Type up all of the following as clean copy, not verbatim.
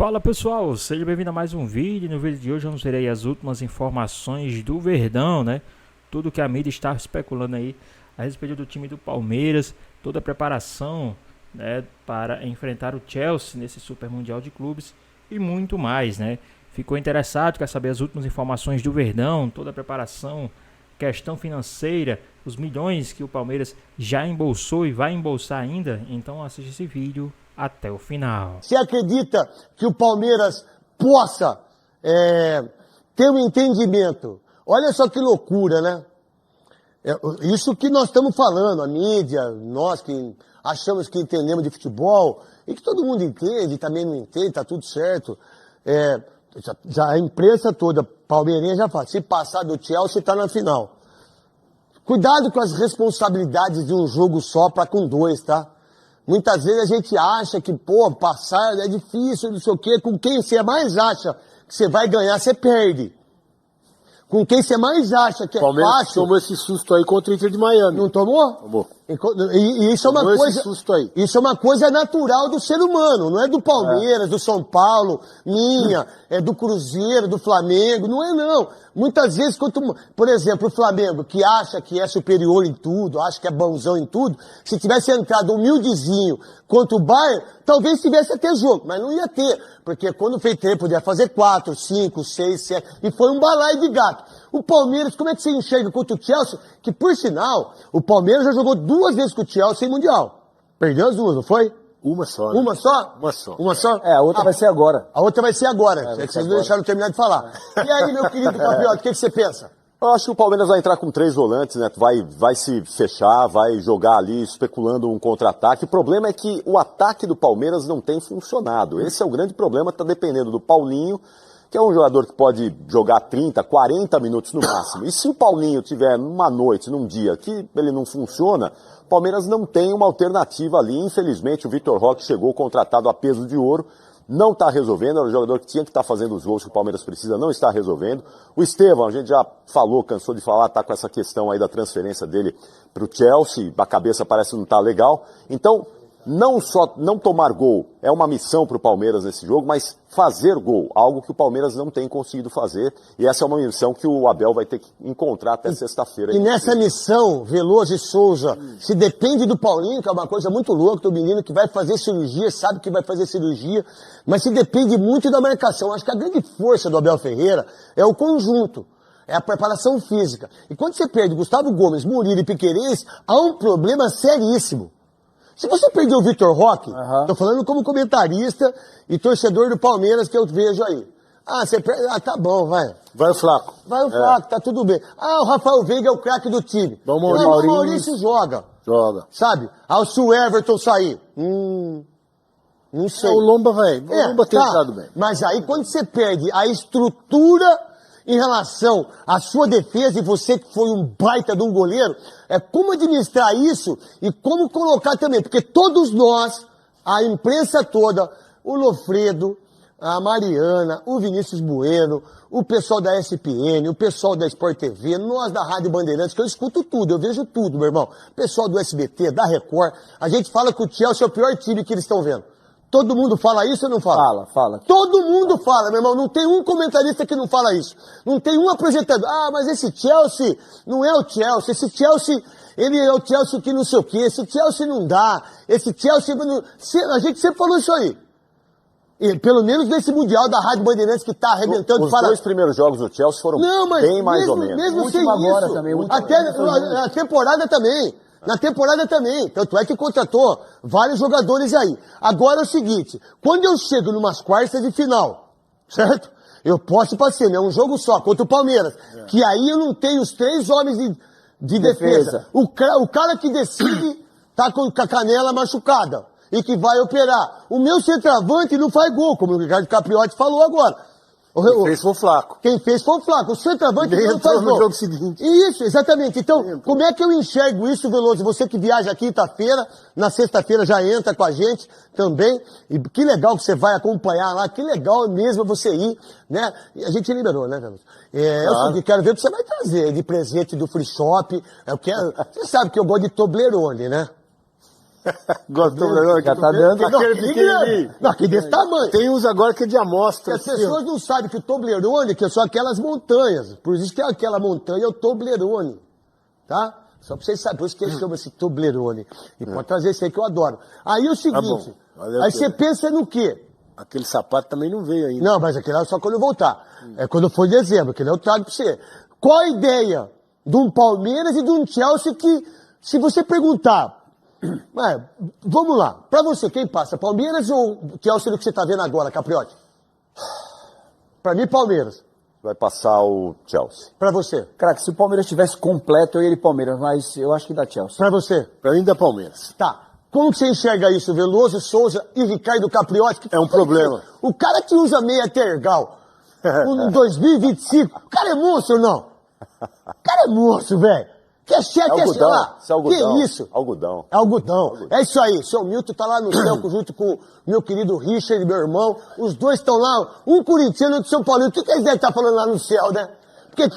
Fala pessoal, seja bem-vindo a mais um vídeo. No vídeo de hoje vamos ver aí as últimas informações do Verdão, né? Tudo que a mídia está especulando aí a respeito do time do Palmeiras, toda a preparação, né, para enfrentar o Chelsea nesse Super Mundial de Clubes e muito mais, né? Ficou interessado, quer saber as últimas informações do Verdão, toda a preparação, questão financeira, os milhões que o Palmeiras já embolsou e vai embolsar ainda? Então assiste esse vídeo até o final. Você acredita que o Palmeiras possa ter um entendimento? Olha só que loucura, né? Isso que nós estamos falando, a mídia, nós que achamos que entendemos de futebol, e que todo mundo entende, também não entende, tá tudo certo. Já a imprensa toda, palmeirense já fala, se passar do Chelsea, tá na final. Cuidado com as responsabilidades de um jogo só para com dois, tá? Muitas vezes a gente acha que, passar é difícil, não sei o quê. Com quem você mais acha que você vai ganhar, você perde. Com quem você mais acha que é Palmeiras fácil... tomou esse susto aí contra o Inter de Miami. Não tomou? Tomou. E isso é uma coisa... Esse susto aí. Isso é uma coisa natural do ser humano, não é do Palmeiras, do São Paulo, minha, é do Cruzeiro, do Flamengo, não é não. Muitas vezes, por exemplo, o Flamengo, que acha que é superior em tudo, acha que é bonzão em tudo, se tivesse entrado humildezinho contra o Bayern, talvez tivesse até jogo, mas não ia ter, porque quando fez tempo podia fazer 4, 5, 6, 7, e foi um balaio de gato. O Palmeiras, como é que você enxerga contra o Chelsea? Que, por sinal, o Palmeiras já jogou 2 vezes com o Chelsea em Mundial. Perdeu as 2, não foi? Uma só. Né? Uma só? Uma só. Uma só? A outra vai ser agora. A outra vai ser agora. É que vocês não deixaram eu terminar de falar. E aí, meu querido Capiota, o que você pensa? Eu acho que o Palmeiras vai entrar com 3 volantes, né? Vai se fechar, vai jogar ali especulando um contra-ataque. O problema é que o ataque do Palmeiras não tem funcionado. Esse é o grande problema, tá dependendo do Paulinho, que é um jogador que pode jogar 30, 40 minutos no máximo. E se o Paulinho tiver numa noite, num dia que ele não funciona, o Palmeiras não tem uma alternativa ali. Infelizmente, o Vitor Roque chegou contratado a peso de ouro, não está resolvendo, era o jogador que tinha que estar fazendo os gols que o Palmeiras precisa, não está resolvendo. O Estevão, a gente já falou, cansou de falar, está com essa questão aí da transferência dele para o Chelsea, a cabeça parece não estar legal. Então, não tomar gol é uma missão para o Palmeiras nesse jogo, mas fazer gol, algo que o Palmeiras não tem conseguido fazer, e essa é uma missão que o Abel vai ter que encontrar até sexta-feira. E nessa missão, Veloso e Souza, se depende do Paulinho, que é uma coisa muito louca, do menino que vai fazer cirurgia, sabe que vai fazer cirurgia, mas se depende muito da marcação. Acho que a grande força do Abel Ferreira é o conjunto. É a preparação física. E quando você perde Gustavo Gomes, Murilo e Piquerez, há um problema seríssimo. Se você perdeu o Vitor Roque, tô falando como comentarista e torcedor do Palmeiras que eu vejo aí. Tá bom, vai. Vai o Flaco. Vai o Flaco, tá tudo bem. O Rafael Veiga é o craque do time. O Maurício joga. Sabe? Se o Everton sair. Não sei. O Lomba vai. O Lomba tem entrado bem. Mas aí quando você perde a estrutura em relação à sua defesa, e você que foi um baita de um goleiro, como administrar isso e como colocar também, porque todos nós, a imprensa toda, o Lofredo, a Mariana, o Vinícius Bueno, o pessoal da SPN, o pessoal da Sport TV, nós da Rádio Bandeirantes, que eu escuto tudo, eu vejo tudo, meu irmão, o pessoal do SBT, da Record, a gente fala que o Chelsea é o pior time que eles estão vendo. Todo mundo fala isso ou não fala? Fala. Todo mundo fala, meu irmão. Não tem um comentarista que não fala isso. Não tem um apresentador. Mas esse Chelsea não é o Chelsea. Esse Chelsea, ele é o Chelsea que não sei o quê. Esse Chelsea não dá. Esse Chelsea... A gente sempre falou isso aí. E, pelo menos nesse Mundial da Rádio Bandeirantes que tá arrebentando... Os 2 primeiros jogos do Chelsea foram bem mais ou menos. Mesmo sem isso. Agora também. Até a temporada também. Na temporada também. Tanto é que contratou vários jogadores aí. Agora é o seguinte, quando eu chego numas quartas de final, certo? Eu posso ir pra cima, é um jogo só, contra o Palmeiras. Que aí eu não tenho os 3 homens de defesa. O cara que decide tá com a canela machucada e que vai operar. O meu centroavante não faz gol, como o Ricardo Capriotti falou agora. Quem fez foi o Flaco. Quem fez foi o Flaco. O centroavante não faz no gol. jogo seguinte. Isso, exatamente. Então, como é que eu enxergo isso, Veloso? Você que viaja quinta-feira, na sexta-feira já entra com a gente também. E que legal que você vai acompanhar lá. Que legal mesmo você ir, né? E a gente liberou, né, Veloso? Eu quero ver o que você vai trazer de presente do Free Shop. Você sabe que eu gosto de Toblerone, né? Gosta do Toblerone? Já tá dando. Aquele Aquele pequenininho. grande. Não, aquele desse tamanho. Tem uns agora que é de amostra. As pessoas não sabem que o Toblerone que são aquelas montanhas. Por isso que aquela montanha é o Toblerone. Tá? Só pra vocês saberem. Por isso que ele chama esse Toblerone. E pode trazer isso aí que eu adoro. Aí o seguinte. Valeu, aí você pensa no quê? Aquele sapato também não veio ainda. Não, mas aquele é só quando eu voltar. É quando for em dezembro, que eu trago pra você. Qual a ideia de um Palmeiras e de um Chelsea que, se você perguntar, vamos lá, pra você, quem passa? Palmeiras ou Chelsea do que você tá vendo agora, Capriotti? Pra mim, Palmeiras. Vai passar o Chelsea. Pra você? Craque, se o Palmeiras estivesse completo, eu iria de Palmeiras, mas eu acho que dá Chelsea. Pra você? Pra mim, da Palmeiras. Tá. Como que você enxerga isso, Veloso, Souza e Ricardo Capriotti? É um problema. O cara que usa meia tergal em 2025, o cara é monstro ou não? O cara é monstro, velho. Que cheque é Algodão. lá? Isso é algodão. Que isso? Algodão. É algodão. É isso aí. Seu Milton tá lá no céu junto com meu querido Richard, meu irmão. Os dois estão lá, um corintiano e outro São Paulo. O que eles devem estar falando lá no céu, né? Porque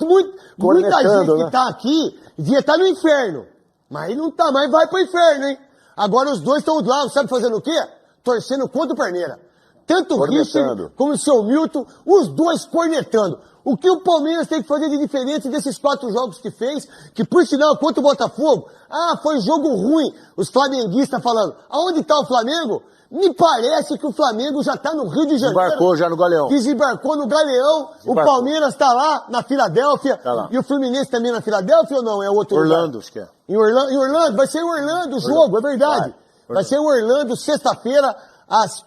muita gente que tá aqui devia estar no inferno. Mas não tá, mas vai pro inferno, hein? Agora os dois estão lá, sabe fazendo o quê? Torcendo contra o Perneira. Tanto o Richard como o seu Milton, os dois cornetando. O que o Palmeiras tem que fazer de diferente desses 4 jogos que fez, que por sinal, contra o Botafogo, foi jogo ruim. Os flamenguistas falando, aonde está o Flamengo? Me parece que o Flamengo já está no Rio de Janeiro. Desembarcou já no Galeão. Desembarcou no Galeão. O Palmeiras está lá na Filadélfia. Tá lá. E o Fluminense também na Filadélfia ou não? É outro Orlando, lugar? acho que é. Em Orlando, vai ser em Orlando o jogo, é verdade. Vai ser em Orlando, sexta-feira, às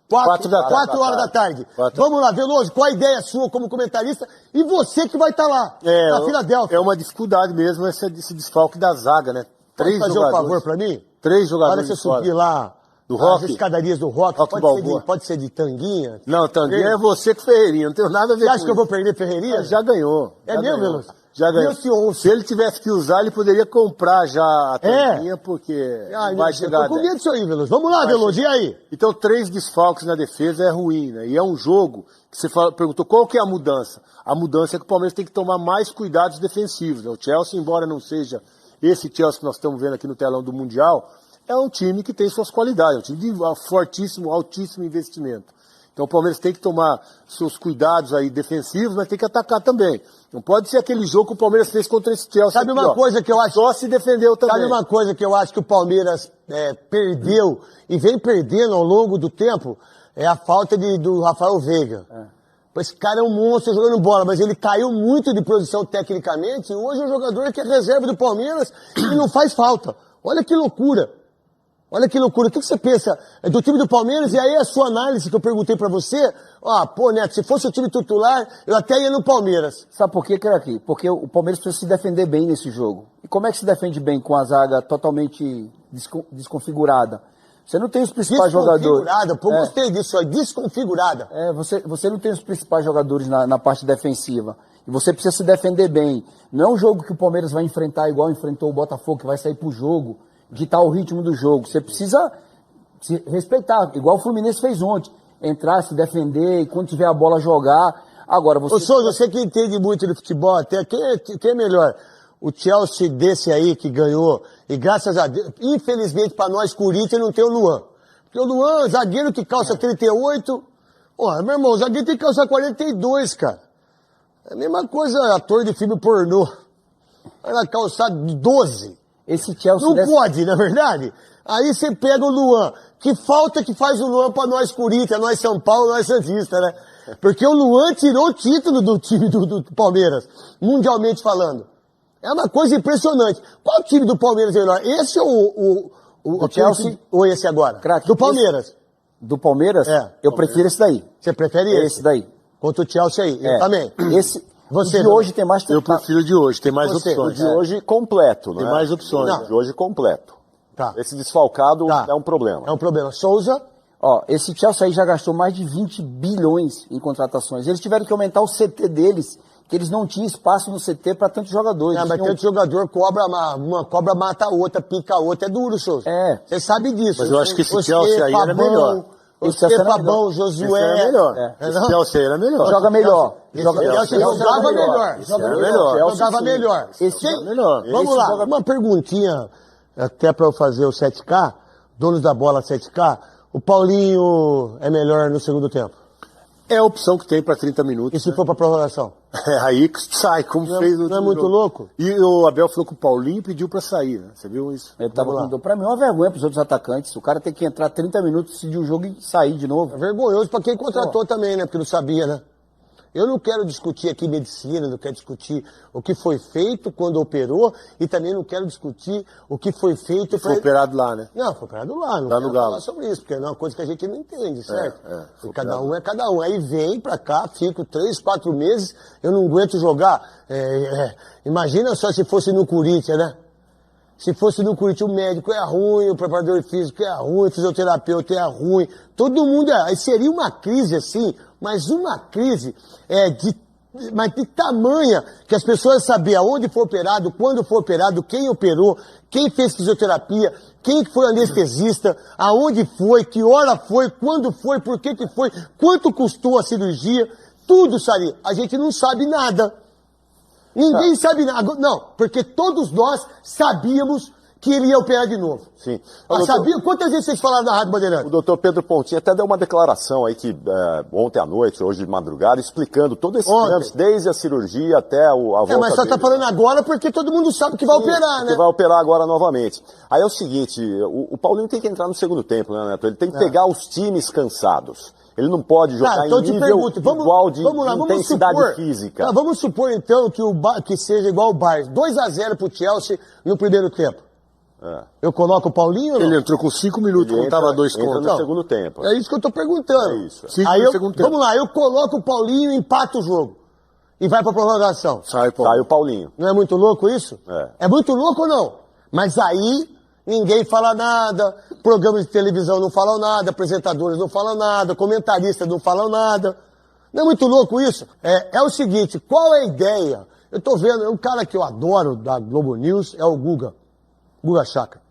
4 horas da tarde. Vamos lá, Veloso, qual a ideia sua como comentarista? E você que vai estar lá, na Filadélfia. É uma dificuldade mesmo esse desfalque da zaga, né? Pode fazer um favor pra mim? 3 jogadores. Para você subir lá, do as Rock? escadarias do Rock, pode ser de Tanguinha. Não, Tanguinha é você com Ferreirinha, não tem nada a ver Você com acha que eu vou perder Ferreirinha? Mas já ganhou. É mesmo, Veloso? Já ganhou. Se ele tivesse que usar, ele poderia comprar já a Tanguinha, porque vai chegar. Eu tô com medo disso aí, Veloso. Vamos lá, Veloso, e aí? Então, 3 desfalques na defesa é ruim, né? E é um jogo que você perguntou qual que é a mudança. A mudança é que o Palmeiras tem que tomar mais cuidados defensivos, né? O Chelsea, embora não seja esse Chelsea que nós estamos vendo aqui no telão do Mundial, é um time que tem suas qualidades, é um time de fortíssimo, altíssimo investimento. Então o Palmeiras tem que tomar seus cuidados aí defensivos, mas tem que atacar também. Não pode ser aquele jogo que o Palmeiras fez contra esse Chelsea. Sabe uma coisa que eu acho... Só se defendeu também. Sabe uma coisa que eu acho que o Palmeiras perdeu e vem perdendo ao longo do tempo? É a falta do Rafael Veiga. Esse cara é um monstro jogando bola, mas ele caiu muito de posição tecnicamente e hoje é um jogador que é reserva do Palmeiras e não faz falta. Olha que loucura. Olha que loucura. O que você pensa do time do Palmeiras? E aí a sua análise que eu perguntei pra você. Neto, se fosse o time titular, eu até ia no Palmeiras. Sabe por quê, Craque? Porque o Palmeiras precisa se defender bem nesse jogo. E como é que se defende bem com a zaga totalmente desconfigurada? Você não tem os principais jogadores. Desconfigurada, pô, gostei disso aí, desconfigurada. Você não tem os principais jogadores na parte defensiva. E você precisa se defender bem. Não é um jogo que o Palmeiras vai enfrentar igual enfrentou o Botafogo, que vai sair pro jogo, ditar o ritmo do jogo. Você precisa se respeitar, igual o Fluminense fez ontem. Entrar, se defender e quando tiver a bola jogar. Agora você... Ô Souza, você que entende muito de futebol, até quem é melhor? O Chelsea desse aí que ganhou, e graças a Deus, infelizmente para nós, Corinthians, não tem o Luan. Porque o Luan, zagueiro que calça 38, meu irmão, o zagueiro tem que calçar 42, cara. É a mesma coisa, ator de filme pornô. Vai lá calçar 12. Esse Chelsea não pode, na verdade. Aí você pega o Luan. Que falta que faz o Luan pra nós Corinthians, nós São Paulo, nós Santista, né? Porque o Luan tirou o título do time do Palmeiras, mundialmente falando. É uma coisa impressionante. Qual time do Palmeiras é melhor? Esse ou o Chelsea? Ou esse agora? Craque, do Palmeiras. Do Palmeiras? Eu prefiro esse daí. Você prefere esse? Esse daí. Contra o Chelsea aí. Eu também. Você, o de hoje tem mais... Eu prefiro o de hoje, tem mais opções. O de hoje completo, né? Tem mais opções. O de hoje completo. Tá. Esse desfalcado é um problema. É um problema. Souza? Esse Chelsea aí já gastou mais de 20 bilhões em contratações. Eles tiveram que aumentar o CT deles, que eles não tinham espaço no CT para tantos jogadores. Mas tanto jogador uma cobra mata a outra, pica a outra. É duro, Souza. Você sabe disso. Mas eu acho que esse Chelsea aí era melhor. O Fabão, Josué. Era melhor. Esse Chelsea era melhor. Joga melhor. Jogava melhor. Jogava melhor. Esse é melhor. Vamos lá, uma perguntinha, até para eu fazer o 7K. donos da bola 7K, o Paulinho é melhor no segundo tempo. É a opção que tem para 30 E minutos. se for pra prorrogação? É aí que sai, como fez no Não é último muito jogo. louco? E o Abel falou que o Paulinho pediu para sair, né? Você viu isso? Ele tava com... Pra mim é uma vergonha pros outros atacantes. O cara tem que entrar 30 minutos, decidir o jogo e sair de novo. É vergonhoso pra quem contratou também, né? Porque não sabia, né? Eu não quero discutir aqui medicina, não quero discutir o que foi feito quando operou e também não quero discutir o que foi feito... Foi operado lá, né? Não, foi operado lá, não Lá quero no Galo. falar sobre isso, porque é uma coisa que a gente não entende, certo? foi E cada operado. um é cada um. Aí vem pra cá, fico 3, 4 meses, eu não aguento jogar. Imagina só se fosse no Corinthians, né? Se fosse no Corinthians, o médico é ruim, o preparador físico é ruim, o fisioterapeuta é ruim, todo mundo é. Aí seria uma crise assim, mas uma crise mas de tamanha que as pessoas sabiam aonde foi operado, quando foi operado, quem operou, quem fez fisioterapia, quem foi anestesista, aonde foi, que hora foi, quando foi, por que foi, quanto custou a cirurgia, tudo sabia. A gente não sabe nada. Ninguém sabe nada. Não, porque todos nós sabíamos que ele ia operar de novo. Sim. Sabia? Quantas vezes vocês falaram na Rádio Bandeirante? O doutor Pedro Pontinho até deu uma declaração aí que ontem à noite, hoje de madrugada, explicando todo esse trâmite, desde a cirurgia até a volta Mas só dele, tá falando agora porque todo mundo sabe que vai operar, né? Que vai operar agora novamente. Aí é o seguinte, o Paulinho tem que entrar no segundo tempo, né, Neto? Ele tem que pegar os times cansados. Ele não pode jogar então em te nível pergunto, igual de vamos intensidade supor, física. Não, vamos supor então que seja igual o Bayern, 2-0 pro Chelsea no primeiro tempo. Eu coloco o Paulinho ou não? Ele entrou com 5 minutos, Ele quando tava entra 2 no contra. segundo tempo. É isso que eu tô perguntando. É isso. Aí No segundo tempo. vamos lá, eu coloco o Paulinho e empato o jogo. E vai pra prorrogação. Sai, pô. Sai o Paulinho. Não é muito louco isso? É. É muito louco ou não? Mas aí ninguém fala nada, programas de televisão não falam nada, apresentadores não falam nada, comentaristas não falam nada. Não é muito louco isso? É o seguinte, qual é a ideia? Eu tô vendo, um cara que eu adoro da Globo News é o Guga Chakra.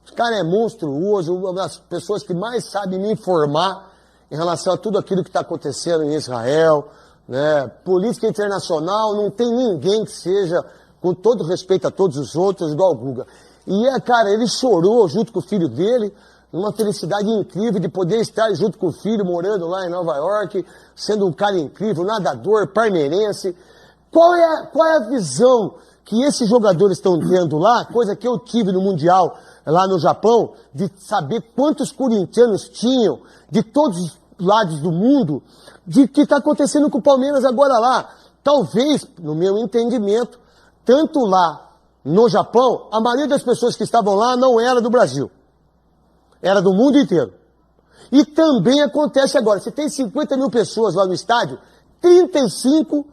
Esse cara é monstruoso, uma das pessoas que mais sabe me informar em relação a tudo aquilo que está acontecendo em Israel, né? Política internacional, não tem ninguém que seja, com todo respeito a todos os outros, igual o Guga. E, cara, ele chorou junto com o filho dele, uma felicidade incrível de poder estar junto com o filho, morando lá em Nova York, sendo um cara incrível, nadador, parmeirense. Qual é a visão que esses jogadores estão tendo lá, coisa que eu tive no Mundial, lá no Japão, de saber quantos corintianos tinham, de todos os lados do mundo, de que está acontecendo com o Palmeiras agora lá. Talvez, no meu entendimento, tanto lá no Japão, a maioria das pessoas que estavam lá não era do Brasil. Era do mundo inteiro. E também acontece agora. Você tem 50 mil pessoas lá no estádio, 35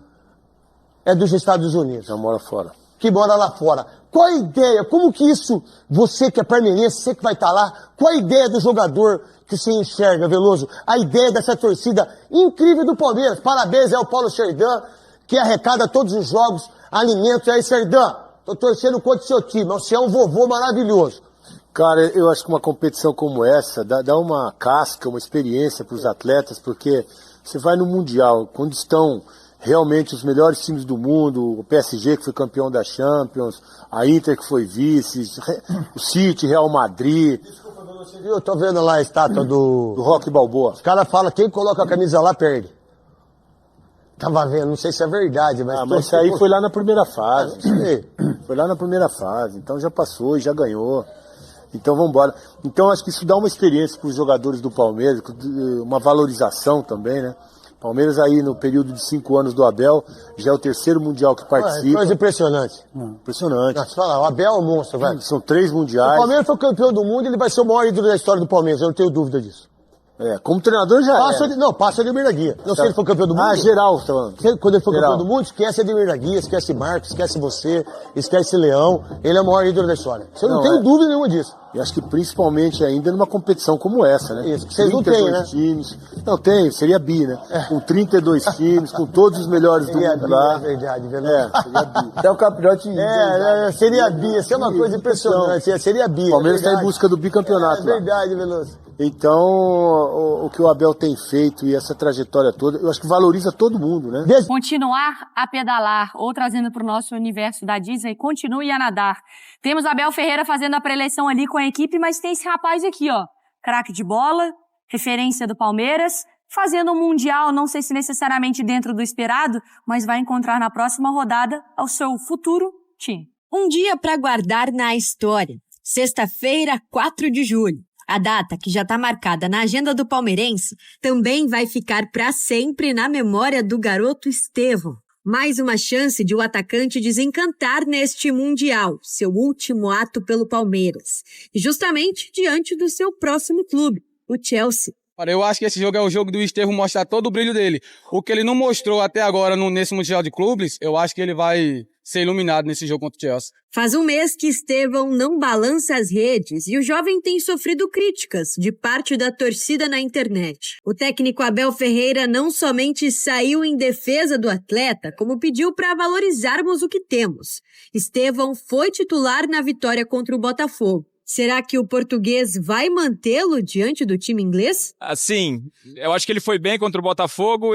é dos Estados Unidos. Já mora fora. Que mora lá fora. Qual a ideia? Como que isso, você que é parmeirense, você que vai estar lá, qual a ideia do jogador que você enxerga, Veloso? A ideia dessa torcida incrível do Palmeiras. Parabéns ao Paulo Serdã, que arrecada todos os jogos, alimentos. E aí, Serdã, tô torcendo contra o seu time. Você é um vovô maravilhoso. Cara, eu acho que uma competição como essa dá uma casca, uma experiência para os atletas, porque você vai no Mundial, quando estão realmente os melhores times do mundo, o PSG que foi campeão da Champions, a Inter que foi vice, o City, Real Madrid. Desculpa, você viu? Eu tô vendo lá a estátua do Rock Balboa. Os caras falam, quem coloca a camisa lá perde. Tava vendo, não sei se é verdade, mas... Mas isso aí foi lá na primeira fase. Sei. Foi lá na primeira fase, então já passou e já ganhou. Então vamos embora. Então acho que isso dá uma experiência para os jogadores do Palmeiras, uma valorização também, né? Palmeiras aí no período de 5 anos do Abel, já é o 3º Mundial que participa. Coisa impressionante. Impressionante. Não, fala, o Abel é um monstro, velho. São 3 O mundiais. Palmeiras foi campeão do mundo e ele vai ser o maior ídolo da história do Palmeiras, eu não tenho dúvida disso. Como treinador já Passa de Ademir Guia. Não sei se ele foi campeão do mundo. Ah, geral, tá falando. Quando ele for Geral. campeão do mundo, esquece Ademir Guia, esquece Marcos, esquece você, esquece Leão. Ele é o maior ídolo da história. Isso eu não tenho dúvida nenhuma disso. E acho que principalmente ainda numa competição como essa, né? Isso, que vocês não têm, né? times. Não, tem, seria bi, né? Com 32 times, com todos os melhores Seria do mundo bi, lá. é verdade, verdade. Seria bi. Até o campeonato... Seria bi, isso é uma coisa impressionante, seria bi. O Palmeiras é está em verdade. busca do bicampeonato É lá. verdade, Veloso. Então, o que o Abel tem feito e essa trajetória toda, eu acho que valoriza todo mundo, né? Continuar a pedalar, ou trazendo para o nosso universo da Disney, continue a nadar. Temos Abel Ferreira fazendo a preleção ali com a equipe, mas tem esse rapaz aqui, ó, craque de bola, referência do Palmeiras, fazendo um Mundial, não sei se necessariamente dentro do esperado, mas vai encontrar na próxima rodada ao seu futuro time. Um dia para guardar na história. Sexta-feira, 4 de julho. A data, que já está marcada na agenda do palmeirense, também vai ficar para sempre na memória do garoto Estevão. Mais uma chance de o atacante desencantar neste Mundial, seu último ato pelo Palmeiras. E justamente diante do seu próximo clube, o Chelsea. Eu acho que esse jogo é o jogo do Estevão mostrar todo o brilho dele. O que ele não mostrou até agora nesse Mundial de Clubes, eu acho que ele vai ser iluminado nesse jogo contra o Chelsea. Faz um mês que Estevão não balança as redes e o jovem tem sofrido críticas de parte da torcida na internet. O técnico Abel Ferreira não somente saiu em defesa do atleta, como pediu para valorizarmos o que temos. Estevão foi titular na vitória contra o Botafogo. Será que o português vai mantê-lo diante do time inglês? Assim, eu acho que ele foi bem contra o Botafogo,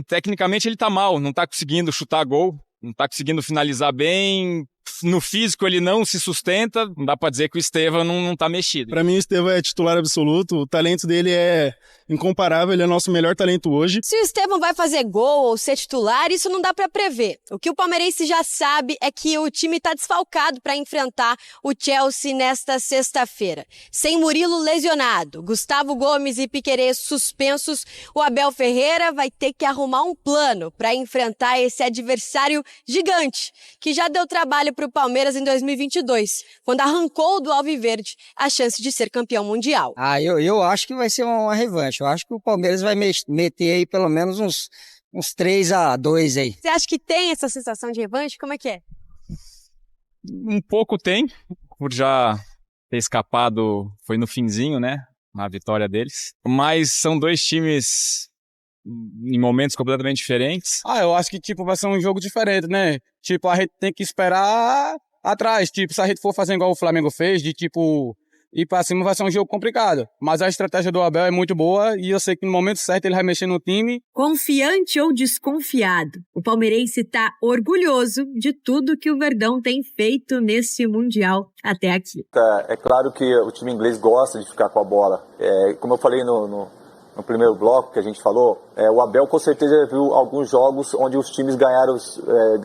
tecnicamente ele tá mal, não tá conseguindo chutar gol, não tá conseguindo finalizar bem, no físico ele não se sustenta, não dá pra dizer que o Estevão não tá mexido. Pra mim o Estevão é titular absoluto, o talento dele é incomparável, ele é nosso melhor talento hoje. Se o Estevão vai fazer gol ou ser titular, isso não dá pra prever. O que o palmeirense já sabe é que o time tá desfalcado pra enfrentar o Chelsea nesta sexta-feira. Sem Murilo lesionado, Gustavo Gomes e Piquerez suspensos, o Abel Ferreira vai ter que arrumar um plano pra enfrentar esse adversário gigante, que já deu trabalho pro Palmeiras em 2022, quando arrancou do Alviverde a chance de ser campeão mundial. Eu acho que vai ser uma revanche. Eu acho que o Palmeiras vai meter aí pelo menos uns 3-2 aí. Você acha que tem essa sensação de revanche? Como é que é? Um pouco tem, por já ter escapado, foi no finzinho, né, na vitória deles. Mas são dois times em momentos completamente diferentes. Eu acho que, vai ser um jogo diferente, né? A gente tem que esperar atrás. Se a gente for fazer igual o Flamengo fez, de, ir pra cima, vai ser um jogo complicado. Mas a estratégia do Abel é muito boa e eu sei que no momento certo ele vai mexer no time. Confiante ou desconfiado, o palmeirense tá orgulhoso de tudo que o Verdão tem feito nesse Mundial até aqui. É claro que o time inglês gosta de ficar com a bola. Como eu falei no primeiro bloco que a gente falou, o Abel com certeza viu alguns jogos onde os times ganharam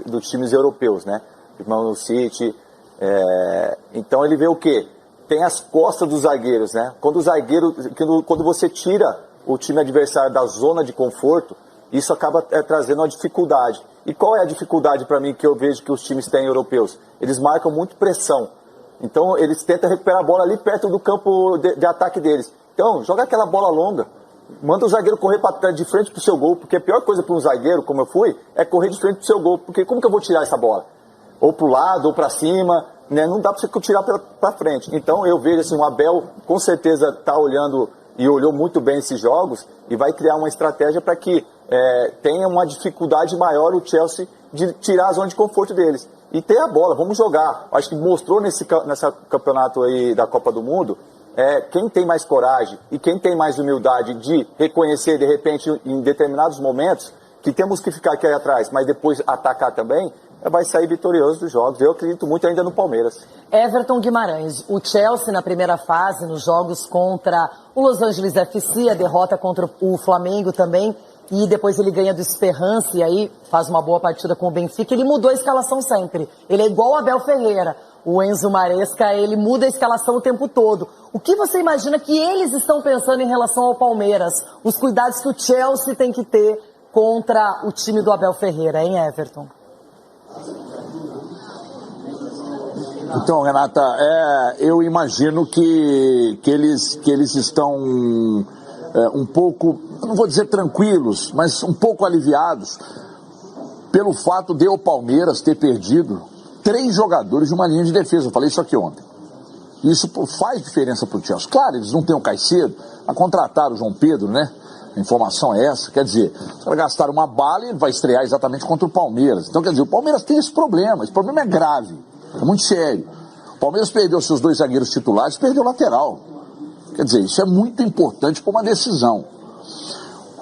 dos times europeus, né? No City. Então ele vê o quê? Tem as costas dos zagueiros, né? Quando você tira o time adversário da zona de conforto, isso acaba trazendo uma dificuldade. E qual é a dificuldade para mim que eu vejo que os times têm europeus? Eles marcam muito pressão. Então eles tentam recuperar a bola ali perto do campo de ataque deles. Então joga aquela bola longa. Manda o zagueiro correr de frente pro seu gol, porque a pior coisa para um zagueiro, como eu fui, é correr de frente pro seu gol, porque como que eu vou tirar essa bola? Ou pro lado, ou para cima, né? Não dá para você tirar para frente. Então eu vejo assim, o Abel com certeza está olhando e olhou muito bem esses jogos e vai criar uma estratégia para que tenha uma dificuldade maior o Chelsea de tirar a zona de conforto deles. E ter a bola, vamos jogar. Acho que mostrou nesse campeonato aí da Copa do Mundo, quem tem mais coragem e quem tem mais humildade de reconhecer, de repente, em determinados momentos, que temos que ficar aqui atrás, mas depois atacar também, vai sair vitorioso dos jogos. Eu acredito muito ainda no Palmeiras. Everton Guimarães, o Chelsea na primeira fase, nos jogos contra o Los Angeles FC, a derrota contra o Flamengo também, e depois ele ganha do Esperance e aí faz uma boa partida com o Benfica. Ele mudou a escalação sempre. Ele é igual o Abel Ferreira. O Enzo Maresca, ele muda a escalação o tempo todo. O que você imagina que eles estão pensando em relação ao Palmeiras? Os cuidados que o Chelsea tem que ter contra o time do Abel Ferreira, hein, Everton? Então, Renata, eu imagino que eles estão um pouco, não vou dizer tranquilos, mas um pouco aliviados pelo fato de o Palmeiras ter perdido 3 jogadores de uma linha de defesa. Eu falei isso aqui ontem. Isso faz diferença para o Chelsea. Claro, eles não têm o Caicedo, a contratar o João Pedro, né? A informação é essa. Quer dizer, se vai gastar uma bala, ele vai estrear exatamente contra o Palmeiras. Então, quer dizer, o Palmeiras tem esse problema. Esse problema é grave, é muito sério. O Palmeiras perdeu seus 2 zagueiros titulares, perdeu o lateral. Quer dizer, isso é muito importante para uma decisão.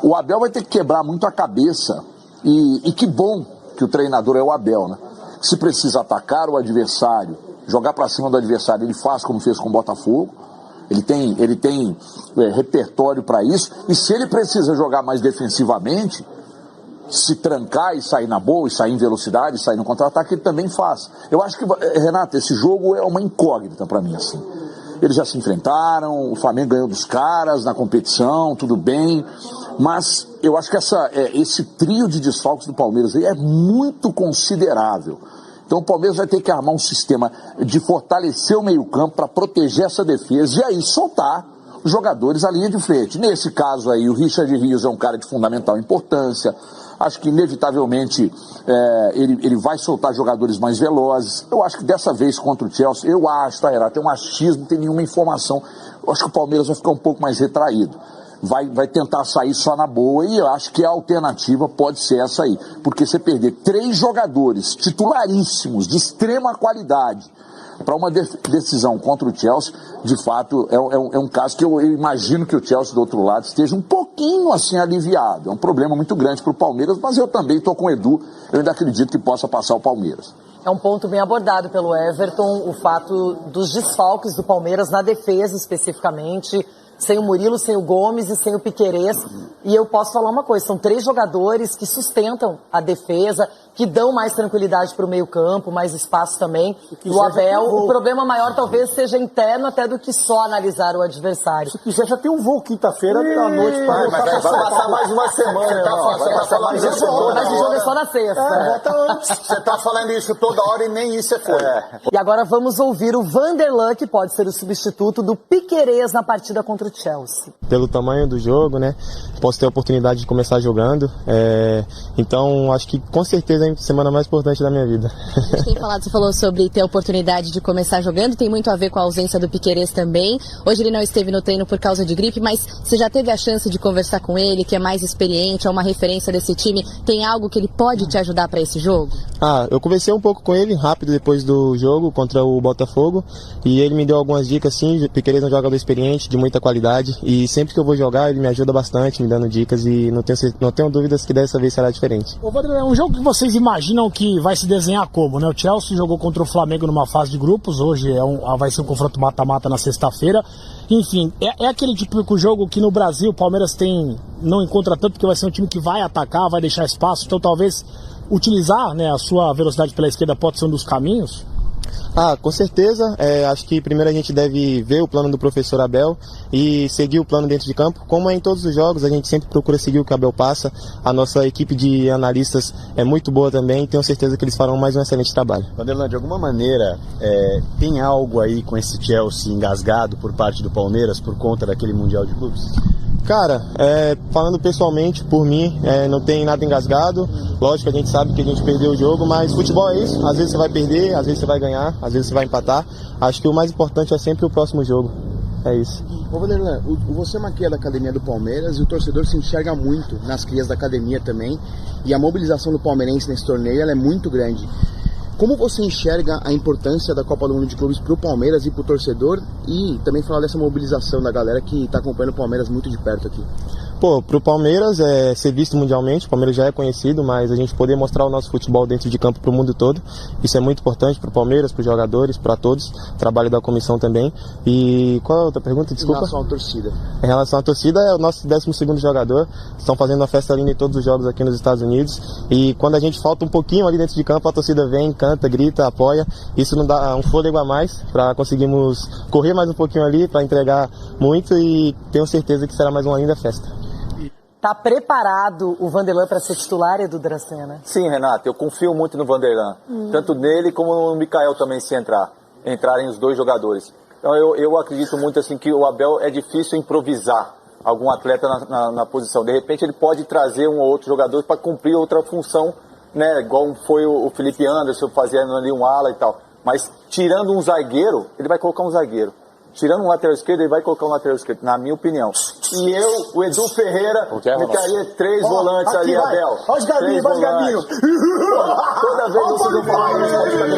O Abel vai ter que quebrar muito a cabeça. E que bom que o treinador é o Abel, né? Se precisa atacar o adversário jogar para cima do adversário, ele faz como fez com o Botafogo. Ele tem repertório para isso. E se ele precisa jogar mais defensivamente, se trancar e sair na boa, e sair em velocidade, sair no contra-ataque, ele também faz. Eu acho que, Renato, esse jogo é uma incógnita para mim, assim. Eles já se enfrentaram, o Flamengo ganhou dos caras na competição, tudo bem, mas eu acho que esse trio de desfalques do Palmeiras aí é muito considerável. Então o Palmeiras vai ter que armar um sistema de fortalecer o meio-campo para proteger essa defesa e aí soltar os jogadores à linha de frente. Nesse caso aí, o Richard Rios é um cara de fundamental importância. Acho que inevitavelmente ele vai soltar jogadores mais velozes. Eu acho que dessa vez contra o Chelsea, eu acho, tá, Renato, tem um achismo, não tem nenhuma informação. Eu acho que o Palmeiras vai ficar um pouco mais retraído. Vai tentar sair só na boa e eu acho que a alternativa pode ser essa aí. Porque você perder 3 jogadores titularíssimos, de extrema qualidade, para uma decisão contra o Chelsea, de fato, é um caso que eu imagino que o Chelsea do outro lado esteja um pouquinho assim aliviado. É um problema muito grande para o Palmeiras, mas eu também estou com o Edu, eu ainda acredito que possa passar o Palmeiras. É um ponto bem abordado pelo Everton, o fato dos desfalques do Palmeiras na defesa especificamente, sem o Murilo, sem o Gomes e sem o Piquerez. E eu posso falar uma coisa, são 3 jogadores que sustentam a defesa, que dão mais tranquilidade para o meio-campo, mais espaço também. O Abel, o problema maior talvez seja interno até do que só analisar o adversário. Se quiser, já tem um voo quinta-feira à noite. Vai passar mais uma semana. Vai passar mais uma semana. Mas o jogo é só na sexta. Você tá falando isso toda hora e nem isso foi. E agora vamos ouvir o Vanderlan, que pode ser o substituto do Piquerez na partida contra o Chelsea. Pelo tamanho do jogo, né? Posso ter a oportunidade de começar jogando. Então, acho que com certeza é a semana mais importante da minha vida. A gente tem falado, você falou sobre ter a oportunidade de começar jogando, tem muito a ver com a ausência do Piquerez também. Hoje ele não esteve no treino por causa de gripe, mas você já teve a chance de conversar com ele, que é mais experiente, é uma referência desse time. Tem algo que ele pode te ajudar para esse jogo? Eu conversei um pouco com ele rápido depois do jogo contra o Botafogo e ele me deu algumas dicas, sim. O Piquerez é um jogador experiente, de muita qualidade, e sempre que eu vou jogar ele me ajuda bastante, me dando dicas, e não tenho dúvidas que dessa vez será diferente. Ô Vanderlan, é um jogo que vocês imaginam que vai se desenhar como, né? O Chelsea jogou contra o Flamengo numa fase de grupos, hoje vai ser um confronto mata-mata na sexta-feira. Enfim, é aquele típico jogo que no Brasil o Palmeiras não encontra tanto, porque vai ser um time que vai atacar, vai deixar espaço, então talvez utilizar, né, a sua velocidade pela esquerda pode ser um dos caminhos? Com certeza. Acho que primeiro a gente deve ver o plano do professor Abel e seguir o plano dentro de campo. Como é em todos os jogos, a gente sempre procura seguir o que o Abel passa. A nossa equipe de analistas é muito boa também, tenho certeza que eles farão mais um excelente trabalho. Vanderlan, de alguma maneira, tem algo aí com esse Chelsea engasgado por parte do Palmeiras por conta daquele Mundial de Clubes? Cara, falando pessoalmente, por mim, não tem nada engasgado. Lógico que a gente sabe que a gente perdeu o jogo, mas futebol é isso. Às vezes você vai perder, às vezes você vai ganhar, às vezes você vai empatar. Acho que o mais importante é sempre o próximo jogo. É isso. Ô Vanderlan, você é uma cria da academia do Palmeiras e o torcedor se enxerga muito nas crias da academia também. E a mobilização do palmeirense nesse torneio ela é muito grande. Como você enxerga a importância da Copa do Mundo de Clubes para o Palmeiras e para o torcedor, e também falar dessa mobilização da galera que está acompanhando o Palmeiras muito de perto aqui? Pro Palmeiras ser visto mundialmente, o Palmeiras já é conhecido, mas a gente poder mostrar o nosso futebol dentro de campo para o mundo todo, isso é muito importante para o Palmeiras, para os jogadores, para todos, trabalho da comissão também. E qual é a outra pergunta? Desculpa. Em relação à torcida. Em relação à torcida, é o nosso 12º jogador, estão fazendo uma festa linda em todos os jogos aqui nos Estados Unidos, e quando a gente falta um pouquinho ali dentro de campo, a torcida vem, canta, grita, apoia, isso nos dá um fôlego a mais para conseguirmos correr mais um pouquinho ali, para entregar muito, e tenho certeza que será mais uma linda festa. Tá preparado o Vanderlan para ser titular, Edu Dracena? Sim, Renato, eu confio muito no Vanderlan. Tanto nele como no Mikael também, se entrarem os dois jogadores. Então eu acredito muito assim que o Abel é difícil improvisar algum atleta na posição. De repente ele pode trazer um ou outro jogador para cumprir outra função, né? Igual foi o Felipe Anderson fazendo ali um ala e tal. Mas tirando um zagueiro, ele vai colocar um zagueiro. Tirando um lateral esquerdo, ele vai colocar um lateral esquerdo, na minha opinião. E eu, o Edu Ferreira, ficaria 3 volantes ali, Abel. Olha os Gabinho, olha os Gabinho. Toda vez que vocês vão falar isso, pode ficar.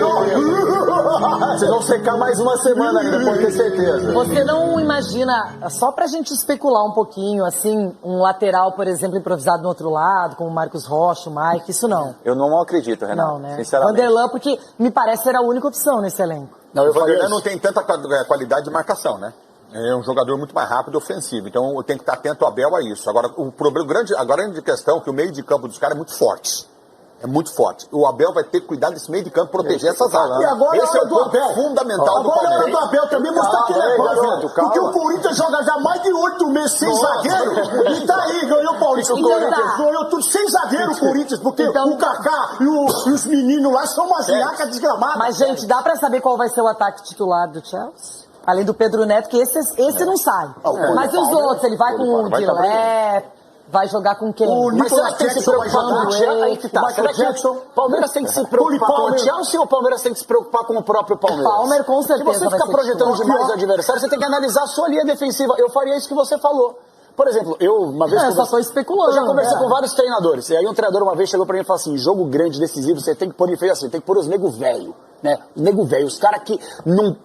Vocês vão secar mais uma semana ainda, pode ter certeza. Você não imagina, só pra gente especular um pouquinho, assim, um lateral, por exemplo, improvisado no outro lado, como o Marcos Rocha, o Mike, isso não? Eu não acredito, Renato, Não, né? sinceramente. Vanderlan, porque me parece ser a única opção nesse elenco. O Vanderlan não tem tanta qualidade de marcação, né? É um jogador muito mais rápido e ofensivo. Então eu tenho que estar atento ao Abel a isso. Agora, o problema a grande questão é que o meio de campo dos caras é muito forte. É muito forte. O Abel vai ter que cuidar desse meio de campo, proteger essa zaga. E agora esse é o ponto fundamental do Palmeiras. Agora o Abel também mostrar que ele é bom. Porque o Corinthians joga já mais de 8 meses sem zagueiro. E tá aí, ganhou o Paulista. O Corinthians ganhou tudo sem zagueiro, o Corinthians. Porque o Kaká e os meninos lá são umas viacas desgramadas. Mas, gente, dá pra saber qual vai ser o ataque titular do Chelsea? Além do Pedro Neto, que esse não sai. Mas e os outros? Ele vai com o Guilherme, vai jogar com quem? O Nicolas Jackson vai jogar com o Chelsea. O Palmeiras tem que se preocupar com o Chelsea ou o Palmeiras tem que se preocupar com o próprio Palmeiras? O Palmeiras, com certeza. Se você ficar projetando demais o adversário, você tem que analisar a sua linha defensiva. Eu faria isso que você falou. Por exemplo, uma vez... Eu só tô especulando. Eu já conversei com vários treinadores. E aí um treinador uma vez chegou pra mim e falou assim, jogo grande, decisivo, você tem que pôr, ele fez assim, tem que pôr os nego velho. Né? Nego velho, os caras que não...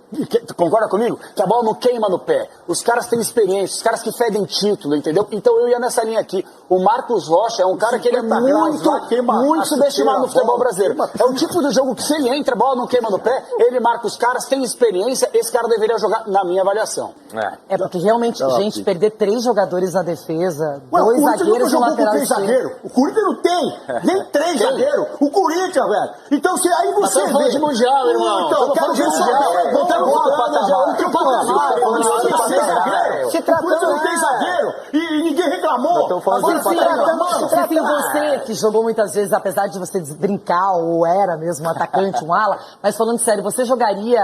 concorda comigo? Que a bola não queima no pé. Os caras têm experiência, os caras que fedem título, entendeu? Então eu ia nessa linha aqui. O Marcos Rocha é um cara que ele é muito subestimado no futebol brasileiro. É o tipo do jogo que se ele entra, a bola não queima no pé, ele marca os caras, tem experiência, esse cara deveria jogar, na minha avaliação. É porque realmente, gente, perder 3 jogadores na defesa, 2 zagueiros e um lateral esquerdo. O Corinthians não tem nem 3 zagueiros. O Corinthians, velho. Então, se aí você vê... de mundial, irmão. Então, quero ver se Se tratando não tem zagueiro e ninguém reclamou. Você que jogou muitas vezes, apesar de você brincar, ou era mesmo um atacante, um ala, mas falando sério, você jogaria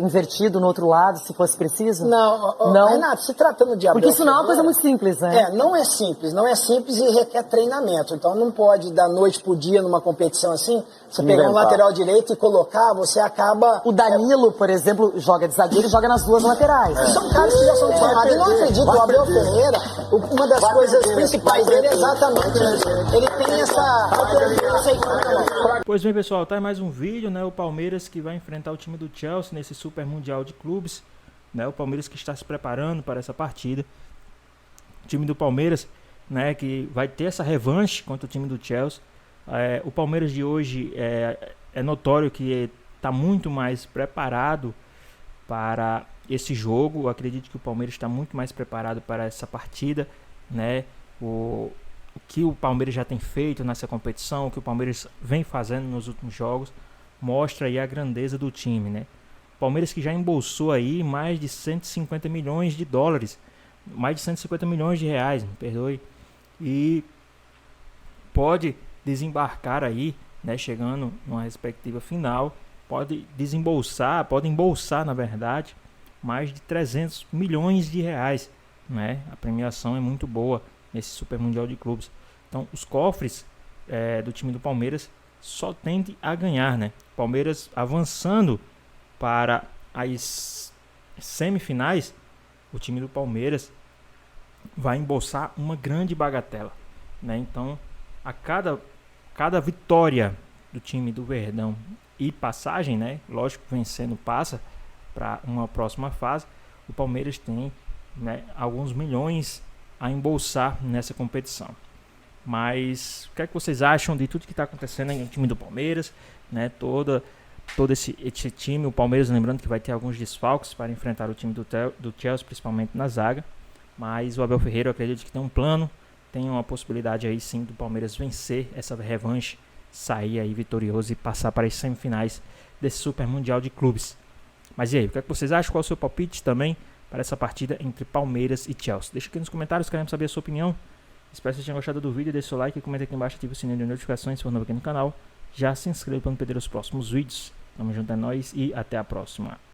invertido no outro lado, se fosse preciso? Não. Renato, se tratando de Abel Porque isso não é uma coisa muito simples, né? Não é simples e requer treinamento. Então não pode da noite pro dia numa competição assim, você pegar um lateral direito e colocar, você acaba... O Danilo, por exemplo, joga de zagueiro e joga nas 2 laterais. São caras que já são formados. Eu não acredito, o Abel Ferreira, uma das coisas principais dele é exatamente isso. Ele tem essa... Pois bem, pessoal, tá aí mais um vídeo, né? O Palmeiras que vai enfrentar o time do Chelsea nesse Super Mundial de Clubes, né? O Palmeiras que está se preparando para essa partida. O time do Palmeiras, né, que vai ter essa revanche contra o time do Chelsea. O Palmeiras de hoje é notório que está muito mais preparado para esse jogo. Eu acredito que o Palmeiras está muito mais preparado para essa partida, né? O que o Palmeiras já tem feito nessa competição, o que o Palmeiras vem fazendo nos últimos jogos, mostra aí a grandeza do time, né? O Palmeiras que já embolsou aí mais de 150 milhões de dólares, mais de 150 milhões de reais, me perdoe, e pode desembarcar aí, né, chegando numa respectiva final, pode embolsar, na verdade, mais de 300 milhões de reais, né? A premiação é muito boa nesse Super Mundial de Clubes. Então, os cofres do time do Palmeiras só tendem a ganhar, né? Palmeiras avançando para as semifinais, o time do Palmeiras vai embolsar uma grande bagatela, né? Então, a cada vitória do time do Verdão e passagem, né? Lógico, vencendo passa para uma próxima fase. O Palmeiras tem, né, alguns milhões a embolsar nessa competição. Mas o que é que vocês acham de tudo que está acontecendo aí no time do Palmeiras, né? Todo esse time, o Palmeiras, lembrando que vai ter alguns desfalques para enfrentar o time do Chelsea, principalmente na zaga. Mas o Abel Ferreira, eu acredito que tem um plano, tem uma possibilidade aí sim do Palmeiras vencer essa revanche, sair aí vitorioso e passar para as semifinais desse Super Mundial de Clubes. Mas e aí, o que é que vocês acham? Qual é o seu palpite também para essa partida entre Palmeiras e Chelsea? Deixa aqui nos comentários, queremos saber a sua opinião. Espero que vocês tenham gostado do vídeo, deixe seu like, comenta aqui embaixo, ative o sininho de notificações se for novo aqui no canal. Já se inscreva para não perder os próximos vídeos. Tamo junto, é nóis e até a próxima.